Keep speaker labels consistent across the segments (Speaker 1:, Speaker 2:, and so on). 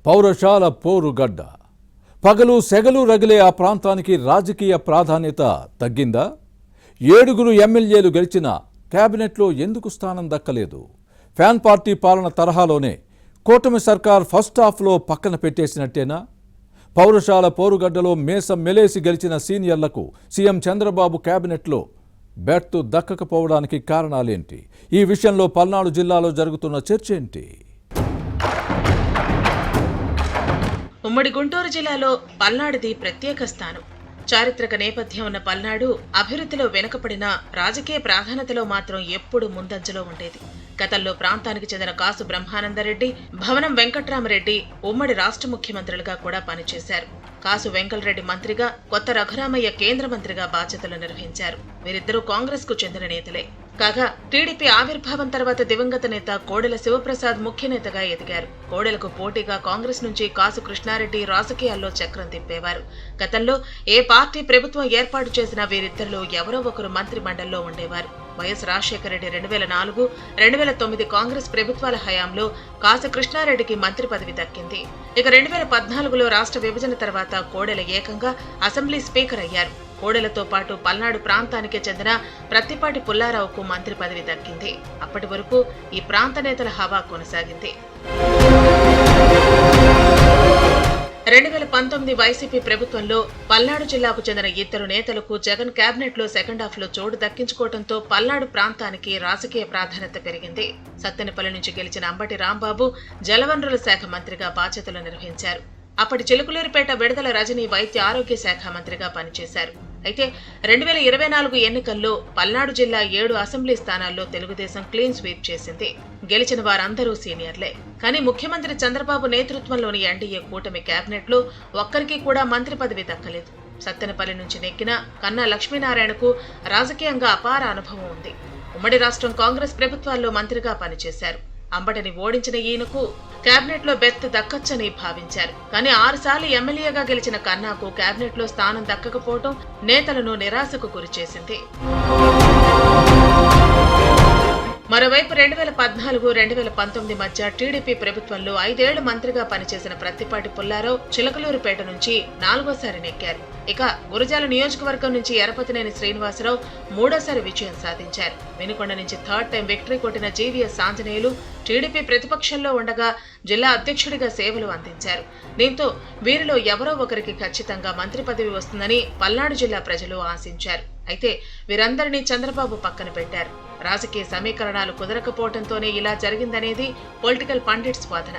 Speaker 1: పౌరశాల పోరుగడ్డ పగలు సెగలు రగిలే ఆ ప్రాంతానికి రాజకీయ ప్రాధాన్యత తగ్గిందా? 7 ఎమ్మెల్యేలు గెలిచిన కేబినెట్లో ఎందుకు స్థానం దక్కలేదు? ఫ్యాన్ పార్టీ పాలన తరహాలోనే కూటమి సర్కార్ ఫస్ట్ హాఫ్లో పక్కన పెట్టేసినట్టేనా? పౌరశాల పోరుగడ్డలో మేసం మెలేసి గెలిచిన సీనియర్లకు సీఎం చంద్రబాబు కేబినెట్లో బెర్తు దక్కకపోవడానికి కారణాలేంటి? ఈ విషయంలో పల్నాడు జిల్లాలో జరుగుతున్న చర్చ ఏంటి?
Speaker 2: ఉమ్మడి గుంటూరు జిల్లాలో పల్నాడుది ప్రత్యేక స్థానం. చారిత్రక నేపథ్యం ఉన్న పల్నాడు అభివృద్ధిలో వెనుకపడిన రాజకీయ ప్రాధాన్యతలో మాత్రం ఎప్పుడు ముందంజలో ఉండేది. గతంలో ప్రాంతానికి చెందిన కాసు బ్రహ్మానందరెడ్డి, భవనం వెంకట్రామరెడ్డి ఉమ్మడి రాష్ట్ర ముఖ్యమంత్రులుగా కూడా పనిచేశారు. కాసు వెంకలరెడ్డి మంత్రిగా, కొత్త రఘురామయ్య కేంద్ర మంత్రిగా బాధ్యతలు నిర్వహించారు. వీరిద్దరూ కాంగ్రెస్ కు చెందిన నేతలే. కాగా టీడీపీ ఆవిర్భావం తర్వాత దివంగత నేత కోడెల శివప్రసాద్ ముఖ్య నేతగా ఎదిగారు. కోడెలకు పోటీగా కాంగ్రెస్ నుంచి కాసు కృష్ణారెడ్డి రాజకీయాల్లో చక్రం తిప్పేవారు. గతంలో ఏ పార్టీ ప్రభుత్వం ఏర్పాటు చేసినా వీరిద్దరిలో ఎవరో ఒకరు మంత్రి మండలిలో ఉండేవారు. వైఎస్ రాజశేఖర రెడ్డి 2004, 2009 కాంగ్రెస్ ప్రభుత్వాల హయాంలో కాసు కృష్ణారెడ్డికి మంత్రి పదవి దక్కింది. ఇక 2014లో రాష్ట్ర విభజన తర్వాత కోడెల ఏకంగా అసెంబ్లీ స్పీకర్ అయ్యారు. కోడెలతో పాటు పల్నాడు ప్రాంతానికి చెందిన ప్రత్తిపాటి పుల్లారావుకు మంత్రి పదవి దక్కింది. అప్పటి వరకు ఈ ప్రాంత నేతల హవా కొనసాగింది. 2019 వైసీపీ ప్రభుత్వంలో పల్నాడు జిల్లాకు చెందిన 2 నేతలకు జగన్ కేబినెట్ లో సెకండ్ హాఫ్ లో చోటు దక్కించుకోవడంతో పల్నాడు ప్రాంతానికి రాజకీయ ప్రాధాన్యత పెరిగింది. సత్తెనపల్లి నుంచి గెలిచిన అంబటి రాంబాబు జలవనరుల శాఖ మంత్రిగా బాధ్యతలు నిర్వహించారు. అప్పటి చిలుకులూరిపేట విడుదల రజని వైద్య ఆరోగ్య శాఖ మంత్రిగా పనిచేశారు. అయితే 2024 ఎన్నికల్లో పల్నాడు జిల్లా 7 అసెంబ్లీ స్థానాల్లో తెలుగుదేశం క్లీన్ స్వీప్ చేసింది. గెలిచిన వారందరూ సీనియర్లే. కానీ ముఖ్యమంత్రి చంద్రబాబు నేతృత్వంలోని ఎన్డీఏ కూటమి కేబినెట్ లో ఒక్కరికి కూడా మంత్రి పదవి దక్కలేదు. సత్తెనపల్లి నుంచి నెక్కిన కన్నా లక్ష్మీనారాయణకు రాజకీయంగా అపార అనుభవం ఉంది. ఉమ్మడి రాష్ట్రం కాంగ్రెస్ ప్రభుత్వాల్లో మంత్రిగా పనిచేశారు. అంబటిని ఓడించిన ఈయనకు కేబినెట్ లో బెర్త్ దక్కచ్చని భావించారు. కానీ 6 సార్లు ఎమ్మెల్యేగా గెలిచిన కన్నాకు కేబినెట్ లో స్థానం దక్కకపోవడం నేతలను నిరాశకు గురిచేసింది. మరోవైపు 2014, 2019 మధ్య టీడీపీ ప్రభుత్వంలో 5 ఏళ్లు మంత్రిగా పనిచేసిన ప్రత్తిపాటి పుల్లారావు చిలకలూరుపేట నుంచి 4వసారి నెక్కారు. ఇక గురజాల నియోజకవర్గం నుంచి ఎరపతినేని శ్రీనివాసరావు 3వసారి విజయం సాధించారు. వినుకొండ నుంచి థర్డ్ టైం విక్టరీ కొట్టిన జీవీఎస్ ఆంజనేయులు టీడీపీ ప్రతిపక్షంలో ఉండగా జిల్లా అధ్యక్షుడిగా సేవలు అందించారు. దీంతో వీరిలో ఎవరో ఒకరికి ఖచ్చితంగా మంత్రి పదవి వస్తుందని పల్నాడు జిల్లా ప్రజలు ఆశించారు. అయితే వీరందరినీ చంద్రబాబు పక్కన పెట్టారు. రాజకీయ సమీకరణాలు కుదరకపోవడంతోనే ఇలా జరిగిందనేది పొలిటికల్ పండిట్స్ వాదన.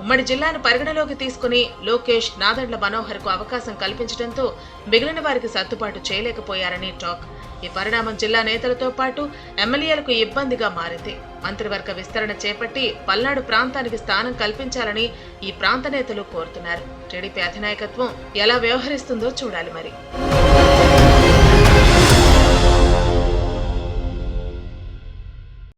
Speaker 2: ఉమ్మడి జిల్లాను పరిగణలోకి తీసుకుని లోకేష్, నాదెండ్ల మనోహర్ కు అవకాశం కల్పించడంతో మిగిలిన వారికి సర్దుబాటు చేయలేకపోయారని టాక్. ఈ పరిణామం జిల్లా నేతలతో పాటు ఎమ్మెల్యేలకు ఇబ్బందిగా మారింది. మంత్రివర్గ విస్తరణ చేపట్టి పల్నాడు ప్రాంతానికి స్థానం కల్పించాలని ఈ ప్రాంత నేతలు కోరుతున్నారు. టీడీపీ అధినాయకత్వం ఎలా వ్యవహరిస్తుందో చూడాలి మరి.